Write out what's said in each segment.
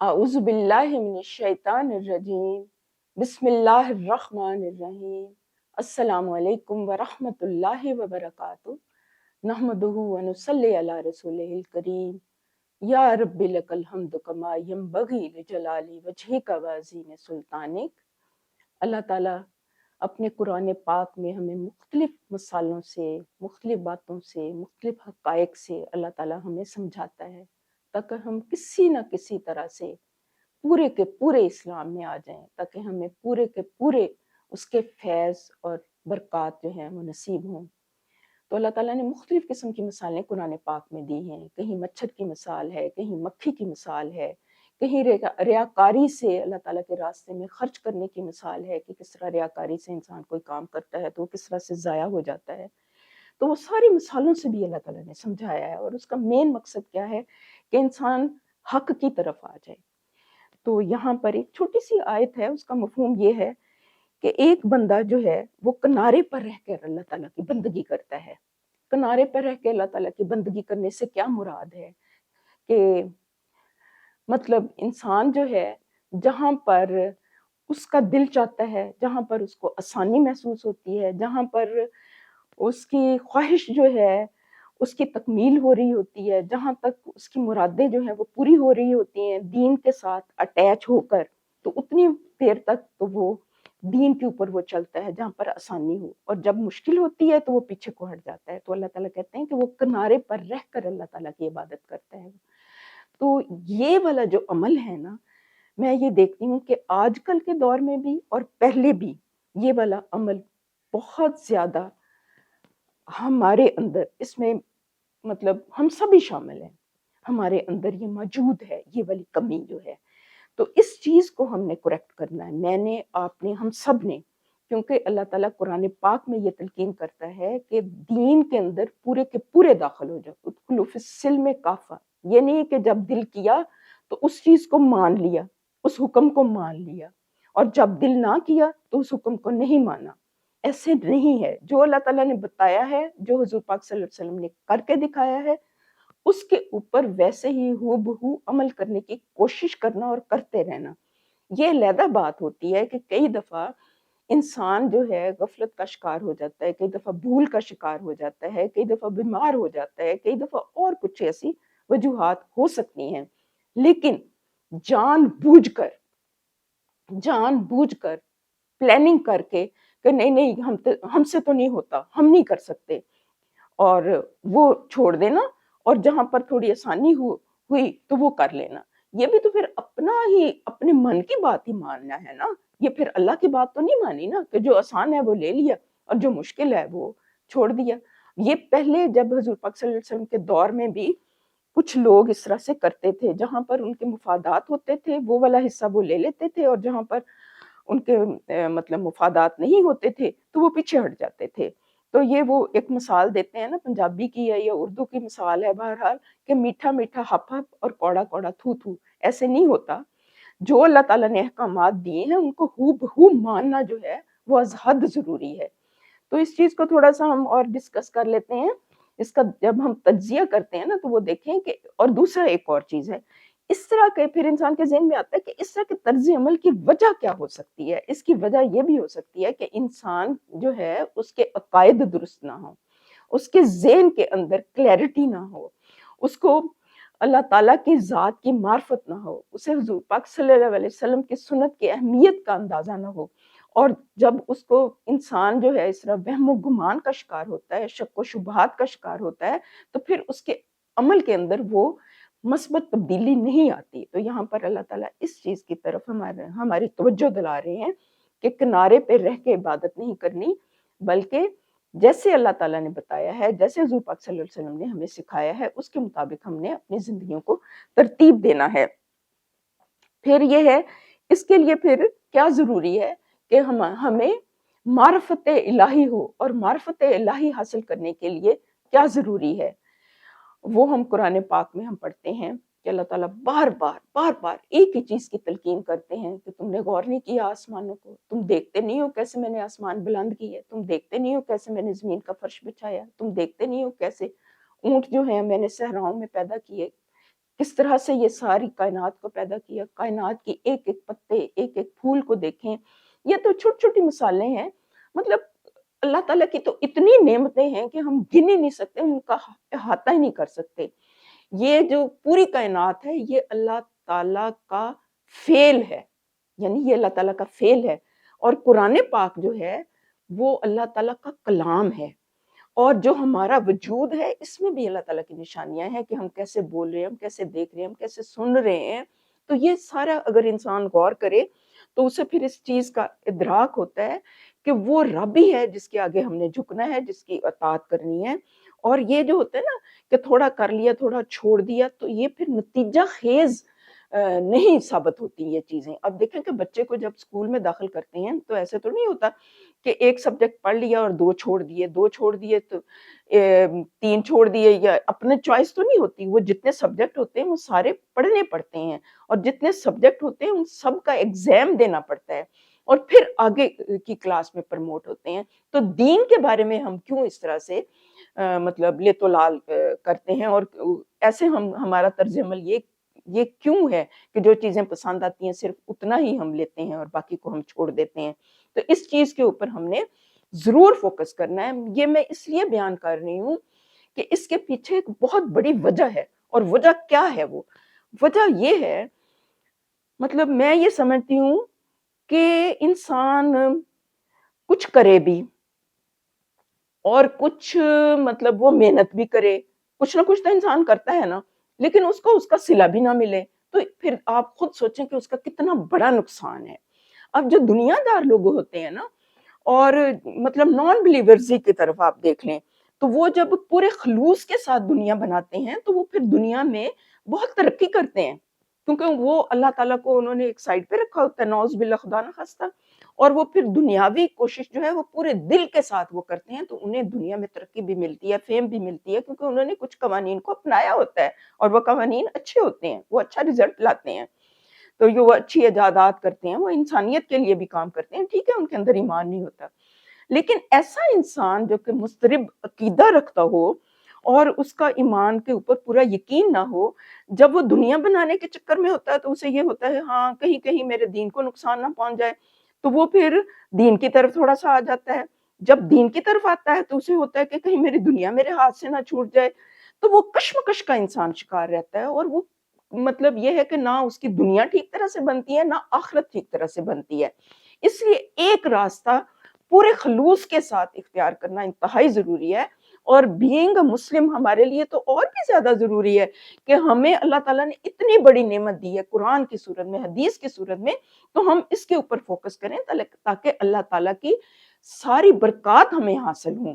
اعوذ باللہ من الشیطان الرجیم بسم اللہ الرحمن الرحیم السلام علیکم ورحمۃ اللہ وبرکاتہ نحمدہ ونصلی علی رسولہ الکریم یا رب لک الحمد کما ینبغی لجلال وجہک وعظیم سلطانک۔ اللہ تعالیٰ اپنے قرآن پاک میں ہمیں مختلف مثالوں سے، مختلف باتوں سے، مختلف حقائق سے اللہ تعالیٰ ہمیں سمجھاتا ہے تاکہ ہم کسی نہ کسی طرح سے پورے کے پورے اسلام میں آ جائیں، تاکہ ہمیں پورے کے پورے اس کے فیض اور برکات جو ہیں وہ نصیب ہوں۔ تو اللہ تعالیٰ نے مختلف قسم کی مثالیں قرآن پاک میں دی ہیں، کہیں مچھر کی مثال ہے، کہیں مکھی کی مثال ہے، کہیں ریاکاری سے اللہ تعالیٰ کے راستے میں خرچ کرنے کی مثال ہے کہ کس طرح ریاکاری سے انسان کوئی کام کرتا ہے تو وہ کس طرح سے ضائع ہو جاتا ہے۔ تو وہ ساری مثالوں سے بھی اللہ تعالیٰ نے سمجھایا ہے، اور اس کا مین مقصد کیا ہے کہ انسان حق کی طرف آ جائے۔ تو یہاں پر ایک چھوٹی سی آیت ہے، اس کا مفہوم یہ ہے کہ ایک بندہ جو ہے وہ کنارے پر رہ کر اللہ تعالیٰ کی بندگی کرتا ہے۔ کنارے پر رہ کے اللہ تعالیٰ کی بندگی کرنے سے کیا مراد ہے کہ مطلب انسان جو ہے جہاں پر اس کا دل چاہتا ہے، جہاں پر اس کو آسانی محسوس ہوتی ہے، جہاں پر اس کی خواہش جو ہے اس کی تکمیل ہو رہی ہوتی ہے، جہاں تک اس کی مرادیں جو ہیں وہ پوری ہو رہی ہوتی ہیں دین کے ساتھ اٹیچ ہو کر، تو اتنی دیر تک تو وہ دین کے اوپر وہ چلتا ہے جہاں پر آسانی ہو، اور جب مشکل ہوتی ہے تو وہ پیچھے کو ہٹ جاتا ہے۔ تو اللہ تعالیٰ کہتے ہیں کہ وہ کنارے پر رہ کر اللہ تعالیٰ کی عبادت کرتا ہے۔ تو یہ والا جو عمل ہے نا، میں یہ دیکھتی ہوں کہ آج کل کے دور میں بھی اور پہلے بھی یہ والا عمل بہت زیادہ ہمارے اندر، اس میں مطلب ہم سبھی شامل ہیں، ہمارے اندر یہ موجود ہے، یہ والی کمی جو ہے۔ تو اس چیز کو ہم نے کریکٹ کرنا ہے، میں نے، آپ نے، ہم سب نے، کیونکہ اللہ تعالیٰ قرآن پاک میں یہ تلقین کرتا ہے کہ دین کے اندر پورے کے پورے داخل ہو جاؤ، ادخلوا فی السلم کافہ۔ یہ نہیں کہ جب دل کیا تو اس چیز کو مان لیا، اس حکم کو مان لیا، اور جب دل نہ کیا تو اس حکم کو نہیں مانا۔ ایسے نہیں ہے، جو اللہ تعالیٰ نے بتایا ہے، جو حضور پاک صلی اللہ علیہ وسلم نے کر کے دکھایا ہے، اس کے اوپر ویسے ہی ہو بہو عمل کرنے کی کوشش کرنا اور کرتے رہنا۔ یہ علیحدہ بات ہوتی ہے کہ کئی دفعہ انسان جو ہے غفلت کا شکار ہو جاتا ہے، کئی دفعہ بھول کا شکار ہو جاتا ہے، کئی دفعہ بیمار ہو جاتا ہے، کئی دفعہ اور کچھ ایسی وجوہات ہو سکتی ہیں، لیکن جان بوجھ کر پلاننگ کر کے کہ نہیں ہم سے تو نہیں ہوتا، ہم نہیں کر سکتے، اور وہ چھوڑ دینا، اور جہاں پر تھوڑی آسانی ہوئی تو وہ کر لینا، یہ بھی تو پھر اپنے من کی بات ہی ماننا ہے نا۔ یہ پھر اللہ کی بات تو نہیں مانی نا، کہ جو آسان ہے وہ لے لیا اور جو مشکل ہے وہ چھوڑ دیا۔ یہ پہلے جب حضور پاک صلی اللہ علیہ وسلم کے دور میں بھی کچھ لوگ اس طرح سے کرتے تھے، جہاں پر ان کے مفادات ہوتے تھے وہ والا حصہ وہ لے لیتے تھے، اور جہاں پر ان کے مطلب مفادات نہیں ہوتے تھے تو وہ پیچھے ہٹ جاتے تھے۔ تو یہ وہ ایک مثال دیتے ہیں نا، پنجابی کی ہے یا اردو کی مثال ہے، بہرحال کہ میٹھا میٹھا ہپ ہپ اور کوڑا کوڑا تھو تھو، ایسے نہیں ہوتا۔ جو اللہ تعالیٰ نے احکامات دیے ہیں ان کو ہو بہو ماننا جو ہے وہ از حد ضروری ہے۔ تو اس چیز کو تھوڑا سا ہم اور ڈسکس کر لیتے ہیں۔ اس کا جب ہم تجزیہ کرتے ہیں نا تو وہ دیکھیں کہ، اور دوسرا ایک اور چیز ہے، اس طرح کے پھر انسان کے ذہن میں آتا ہے کہ اس طرح کے طرز عمل کی وجہ کیا ہو سکتی ہے۔ اس کی وجہ یہ بھی ہو سکتی ہے کہ انسان جو ہے اس کے عقائد درست نہ ہو، اس کے ذہن کے اندر کلیئرٹی نہ ہو، اس کو اللہ تعالیٰ کی ذات کی معرفت نہ ہو، اسے حضور پاک صلی اللہ علیہ وسلم کی سنت کی اہمیت کا اندازہ نہ ہو، اور جب اس کو انسان جو ہے اس طرح وہم و گمان کا شکار ہوتا ہے، شک و شبہات کا شکار ہوتا ہے، تو پھر اس کے عمل کے اندر وہ مثبت تبدیلی نہیں آتی۔ تو یہاں پر اللہ تعالیٰ اس چیز کی طرف ہماری توجہ دلا رہے ہیں کہ کنارے پہ رہ کے عبادت نہیں کرنی، بلکہ جیسے اللہ تعالیٰ نے بتایا ہے، جیسے حضور پاک صلی اللہ علیہ وسلم نے ہمیں سکھایا ہے، اس کے مطابق ہم نے اپنی زندگیوں کو ترتیب دینا ہے۔ پھر یہ ہے، اس کے لیے پھر کیا ضروری ہے کہ ہمیں معرفت الہی ہو، اور معرفت الہی حاصل کرنے کے لیے کیا ضروری ہے، وہ ہم قرآن پاک میں ہم پڑھتے ہیں کہ اللہ تعالیٰ بار بار ایک ہی چیز کی تلقین کرتے ہیں کہ تم نے غور نہیں کیا آسمانوں کو، تم دیکھتے نہیں ہو کیسے میں نے آسمان بلند کی ہے، تم دیکھتے نہیں ہو کیسے میں نے زمین کا فرش بچھایا، تم دیکھتے نہیں ہو کیسے اونٹ جو ہیں میں نے صحراؤں میں پیدا کیے، کس طرح سے یہ ساری کائنات کو پیدا کیا، کائنات کی ایک ایک پتے، ایک ایک پھول کو دیکھیں. یہ تو چھوٹی چھوٹی مثالیں ہیں. مطلب اللہ تعالیٰ کی تو اتنی نعمتیں ہیں کہ ہم گن ہی نہیں سکتے، ان کا احاطہ ہی نہیں کر سکتے. یہ جو پوری کائنات ہے یہ اللہ تعالیٰ کا فعل ہے، یعنی یہ اللہ تعالیٰ کا فعل ہے. اور قرآن پاک جو ہے وہ اللہ تعالیٰ کا کلام ہے. اور جو ہمارا وجود ہے اس میں بھی اللہ تعالیٰ کی نشانیاں ہیں کہ ہم کیسے بول رہے ہیں، ہم کیسے دیکھ رہے ہیں، ہم کیسے سن رہے ہیں. تو یہ سارا اگر انسان غور کرے تو اسے پھر اس چیز کا ادراک ہوتا ہے کہ وہ رب ہی ہے جس کے آگے ہم نے جھکنا ہے، جس کی اطاعت کرنی ہے. اور یہ جو ہوتا ہے نا کہ تھوڑا کر لیا تھوڑا چھوڑ دیا، تو یہ پھر نتیجہ خیز نہیں ثابت ہوتی یہ چیزیں. اب دیکھیں کہ بچے کو جب اسکول میں داخل کرتے ہیں تو ایسے تو نہیں ہوتا کہ ایک سبجیکٹ پڑھ لیا اور دو چھوڑ دیے تو تین چھوڑ دیے، یا اپنے چوائس تو نہیں ہوتی. وہ جتنے سبجیکٹ ہوتے ہیں وہ سارے پڑھنے پڑتے ہیں، اور جتنے سبجیکٹ ہوتے ہیں ان سب کا ایگزام دینا پڑتا ہے، اور پھر آگے کی کلاس میں پروموٹ ہوتے ہیں. تو دین کے بارے میں ہم کیوں اس طرح سے مطلب لے تو لال کرتے ہیں، اور ایسے ہمارا طرز عمل یہ کیوں ہے کہ جو چیزیں پسند آتی ہیں صرف اتنا ہی ہم لیتے ہیں اور باقی کو ہم چھوڑ دیتے ہیں. تو اس چیز کے اوپر ہم نے ضرور فوکس کرنا ہے. یہ میں اس لیے بیان کر رہی ہوں کہ اس کے پیچھے ایک بہت بڑی وجہ ہے. اور وجہ کیا ہے؟ وہ وجہ یہ ہے، مطلب میں یہ سمجھتی ہوں کہ انسان کچھ کرے بھی اور کچھ مطلب وہ محنت بھی کرے، کچھ نہ کچھ تو انسان کرتا ہے نا، لیکن اس کو اس کا صلہ بھی نہ ملے، تو پھر آپ خود سوچیں کہ اس کا کتنا بڑا نقصان ہے. اب جو دنیا دار لوگ ہوتے ہیں نا، اور مطلب نان بلیورزی کی طرف آپ دیکھ لیں، تو وہ جب پورے خلوص کے ساتھ دنیا بناتے ہیں تو وہ پھر دنیا میں بہت ترقی کرتے ہیں، کیونکہ وہ اللہ تعالیٰ کو انہوں نے ایک سائڈ پہ رکھا ہوتا ہے، نعوذ باللہ خدا نہ خواستہ. اور وہ پھر دنیاوی کوشش جو ہے وہ پورے دل کے ساتھ وہ کرتے ہیں، تو انہیں دنیا میں ترقی بھی ملتی ہے، فیم بھی ملتی ہے، کیونکہ انہوں نے کچھ قوانین کو اپنایا ہوتا ہے، اور وہ قوانین اچھے ہوتے ہیں، وہ اچھا رزلٹ لاتے ہیں. تو یہ وہ اچھی ایجادات کرتے ہیں، وہ انسانیت کے لیے بھی کام کرتے ہیں. ٹھیک ہے ان کے اندر ایمان نہیں ہوتا، لیکن ایسا انسان جو کہ مضطرب عقیدہ رکھتا ہو اور اس کا ایمان کے اوپر پورا یقین نہ ہو، جب وہ دنیا بنانے کے چکر میں ہوتا ہے تو اسے یہ ہوتا ہے ہاں کہیں کہیں میرے دین کو نقصان نہ پہنچ جائے، تو وہ پھر دین کی طرف تھوڑا سا آ جاتا ہے. جب دین کی طرف آتا ہے تو اسے ہوتا ہے کہ کہیں میری دنیا میرے ہاتھ سے نہ چھوٹ جائے، تو وہ کشمکش کا انسان شکار رہتا ہے. اور وہ مطلب یہ ہے کہ نہ اس کی دنیا ٹھیک طرح سے بنتی ہے، نہ آخرت ٹھیک طرح سے بنتی ہے. اس لیے ایک راستہ پورے خلوص کے ساتھ اختیار کرنا انتہائی ضروری ہے. اور بینگ اے مسلم ہمارے لیے تو اور بھی زیادہ ضروری ہے کہ ہمیں اللہ تعالیٰ نے اتنی بڑی نعمت دی ہے قرآن کی صورت میں، حدیث کی صورت میں، تو ہم اس کے اوپر فوکس کریں تاکہ اللہ تعالیٰ کی ساری برکات ہمیں حاصل ہوں.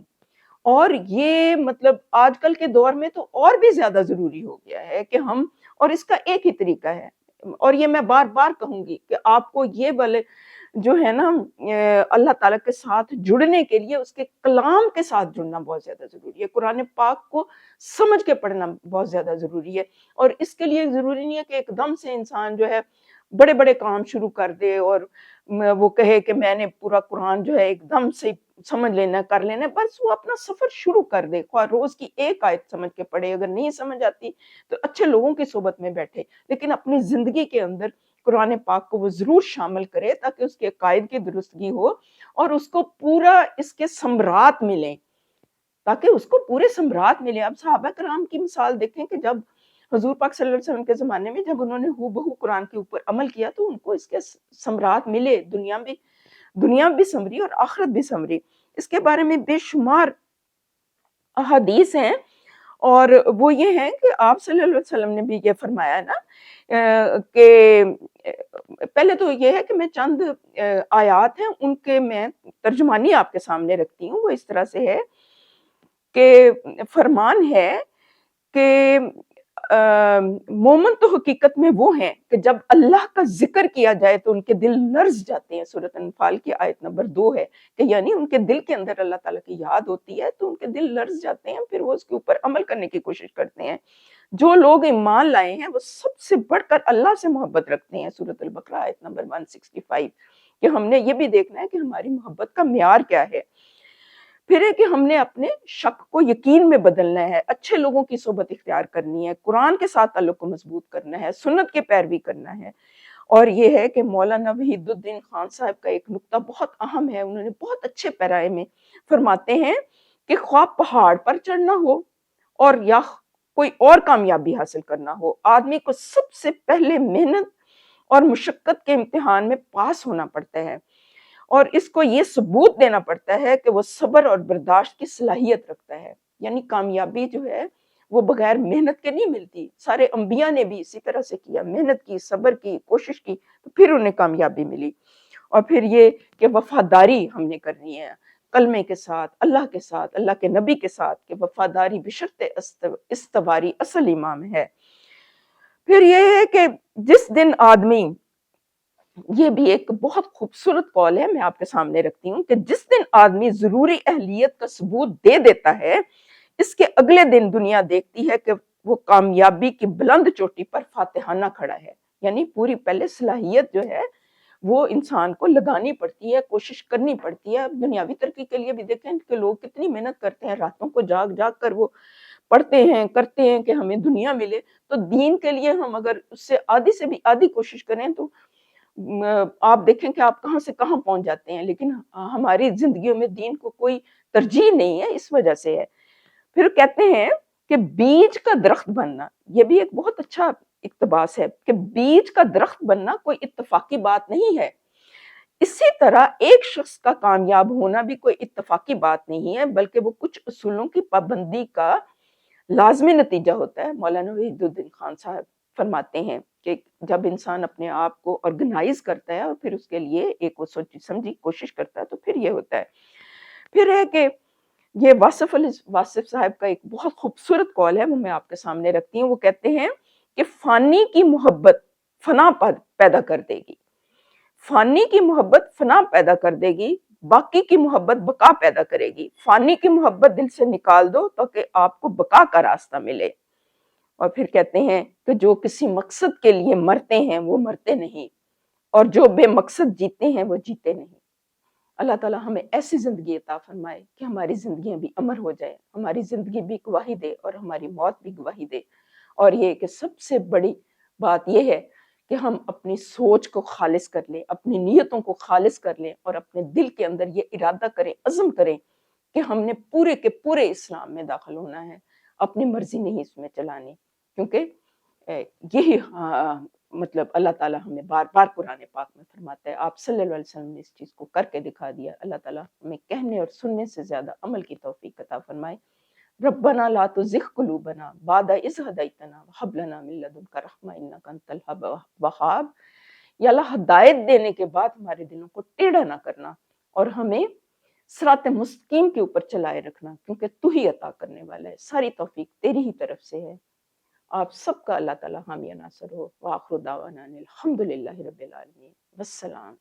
اور یہ مطلب آج کل کے دور میں تو اور بھی زیادہ ضروری ہو گیا ہے کہ ہم، اور اس کا ایک ہی طریقہ ہے، اور یہ میں بار بار کہوں گی کہ آپ کو یہ والے جو ہے نا اللہ تعالیٰ کے ساتھ جڑنے کے لیے اس کے کلام کے ساتھ جڑنا بہت زیادہ ضروری ہے. قرآن پاک کو سمجھ کے پڑھنا بہت زیادہ ضروری ہے. اور اس کے لیے ضروری نہیں ہے کہ ایک دم سے انسان جو ہے بڑے بڑے کام شروع کر دے اور وہ کہے کہ میں نے پورا قرآن جو ہے ایک دم سے سمجھ لینا کر لینا. بس وہ اپنا سفر شروع کر دے، خواہ روز کی ایک آیت سمجھ کے پڑھے، اگر نہیں سمجھ آتی تو اچھے لوگوں کی صحبت میں بیٹھے، لیکن اپنی زندگی کے اندر قرآن پاک کو وہ ضرور شامل کرے تاکہ اس کے عقائد کی درستگی ہو اور اس کو پورا اس کے ثمرات ملیں، تاکہ اس کو پورے ثمرات ملے. اب صحابہ کرام کی مثال دیکھیں کہ جب حضور پاک صلی اللہ علیہ وسلم کے زمانے میں جب انہوں نے ہو بہو قرآن کے اوپر عمل کیا تو ان کو اس کے ثمرات ملے، دنیا بھی سنوری اور آخرت بھی سنوری. اس کے بارے میں بے شمار احادیث ہیں، اور وہ یہ ہیں کہ آپ صلی اللہ علیہ وسلم نے بھی یہ فرمایا نا کہ پہلے تو یہ ہے کہ میں چند آیات ہیں ان کے میں ترجمانی آپ کے سامنے رکھتی ہوں. وہ اس طرح سے ہے کہ فرمان ہے کہ مومن تو حقیقت میں وہ ہیں کہ جب اللہ کا ذکر کیا جائے تو ان کے دل لرز جاتے ہیں. سورۃ انفال کی آیت نمبر 2 ہے کہ یعنی ان کے دل کے اندر اللہ تعالیٰ کی یاد ہوتی ہے تو ان کے دل لرز جاتے ہیں، پھر وہ اس کے اوپر عمل کرنے کی کوشش کرتے ہیں. جو لوگ ایمان لائے ہیں وہ سب سے بڑھ کر اللہ سے محبت رکھتے ہیں. سورۃ البقرہ آیت نمبر 165. کہ ہم نے یہ بھی دیکھنا ہے کہ ہماری محبت کا معیار کیا ہے. پھر ہے کہ ہم نے اپنے شک کو یقین میں بدلنا ہے، اچھے لوگوں کی صحبت اختیار کرنی ہے، قرآن کے ساتھ تعلق کو مضبوط کرنا ہے، سنت کے پیروی کرنا ہے۔ اور یہ ہے کہ مولانا وحید الدین خان صاحب کا ایک نقطہ بہت اہم ہے، انہوں نے بہت اچھے پیرائے میں فرماتے ہیں کہ خواہ پہاڑ پر چڑھنا ہو اور یا کوئی اور کامیابی حاصل کرنا ہو، آدمی کو سب سے پہلے محنت اور مشقت کے امتحان میں پاس ہونا پڑتا ہے، اور اس کو یہ ثبوت دینا پڑتا ہے کہ وہ صبر اور برداشت کی صلاحیت رکھتا ہے۔ یعنی کامیابی جو ہے وہ بغیر محنت کے نہیں ملتی، سارے انبیاء نے بھی اسی طرح سے کیا، محنت کی، صبر کی، کوشش کی، تو پھر انہیں کامیابی ملی۔ اور پھر یہ کہ وفاداری ہم نے کرنی ہے کلمے کے ساتھ، اللہ کے نبی کے ساتھ، کہ وفاداری بشرط استواری اصل امام ہے۔ پھر یہ ہے کہ جس دن آدمی، یہ بھی ایک بہت خوبصورت قول ہے، میں آپ کے سامنے رکھتی ہوں، کہ جس دن آدمی ضروری اہلیت کا ثبوت دے دیتا ہے، اس کے اگلے دن دنیا دیکھتی ہے کہ وہ کامیابی کی بلند چوٹی پر فاتحانہ کھڑا ہے۔ یعنی پوری پہلے صلاحیت جو ہے وہ انسان کو لگانی پڑتی ہے، کوشش کرنی پڑتی ہے۔ دنیاوی ترقی کے لیے بھی دیکھیں کہ لوگ کتنی محنت کرتے ہیں، راتوں کو جاگ جاگ کر وہ پڑھتے ہیں، کرتے ہیں کہ ہمیں دنیا ملے۔ تو دین کے لیے ہم اگر اس سے آدھی سے بھی آدھی کوشش کریں تو آپ دیکھیں کہ آپ کہاں سے کہاں پہنچ جاتے ہیں، لیکن ہماری زندگیوں میں دین کو کوئی ترجیح نہیں ہے، اس وجہ سے ہے۔ پھر کہتے ہیں کہ بیج کا درخت بننا، یہ بھی ایک بہت اچھا اقتباس ہے کہ بیج کا درخت بننا کوئی اتفاقی بات نہیں ہے۔ اسی طرح ایک شخص کا کامیاب ہونا بھی کوئی اتفاقی بات نہیں ہے، بلکہ وہ کچھ اصولوں کی پابندی کا لازمی نتیجہ ہوتا ہے۔ مولانا وحید الدین خان صاحب فرماتے ہیں کہ جب انسان اپنے آپ کو آرگنائز کرتا ہے اور پھر اس کے لیے ایک وہ سوچی سمجھی کوشش کرتا ہے تو پھر یہ ہوتا ہے۔ پھر ہے کہ یہ واصف صاحب کا ایک بہت خوبصورت قول ہے، وہ میں آپ کے سامنے رکھتی ہوں۔ وہ کہتے ہیں کہ فانی کی محبت فنا پیدا کر دے گی، فانی کی محبت فنا پیدا کر دے گی، باقی کی محبت بقا پیدا کرے گی۔ فانی کی محبت دل سے نکال دو تاکہ آپ کو بقا کا راستہ ملے۔ اور پھر کہتے ہیں کہ جو کسی مقصد کے لیے مرتے ہیں وہ مرتے نہیں، اور جو بے مقصد جیتے ہیں وہ جیتے نہیں۔ اللہ تعالیٰ ہمیں ایسی زندگی عطا فرمائے کہ ہماری زندگیاں بھی امر ہو جائے، ہماری زندگی بھی گواہی دے اور ہماری موت بھی گواہی دے۔ اور یہ کہ سب سے بڑی بات یہ ہے کہ ہم اپنی سوچ کو خالص کر لیں، اپنی نیتوں کو خالص کر لیں، اور اپنے دل کے اندر یہ ارادہ کریں، عزم کریں کہ ہم نے پورے کے پورے اسلام میں داخل ہونا ہے، اپنی مرضی نہیں اس میں چلانی، کیونکہ یہی مطلب اللہ تعالیٰ ہمیں بار بار قرآن پاک میں فرماتا ہے۔ آپ صلی اللہ علیہ وسلم نے اس چیز کو کر کے دکھا دیا۔ اللہ تعالیٰ ہمیں کہنے اور سننے سے زیادہ عمل کی توفیق عطا فرمائے۔ ربنا لا تزغ قلوبنا بعد اذ ہدیتنا وہب لنا من لدنک رحمۃ انک انت الوہاب۔ یا اللہ ہدایت دینے کے بعد ہمارے دلوں کو ٹیڑھا نہ کرنا اور ہمیں صراط مستقیم کے اوپر چلائے رکھنا، کیونکہ تو ہی عطا کرنے والا ہے، ساری توفیق تیری ہی طرف سے ہے۔ آپ سب کا اللہ تعالیٰ حامی ناصر ہو۔ وآخر دعوانا الحمد للہ رب العالمین، والسلام۔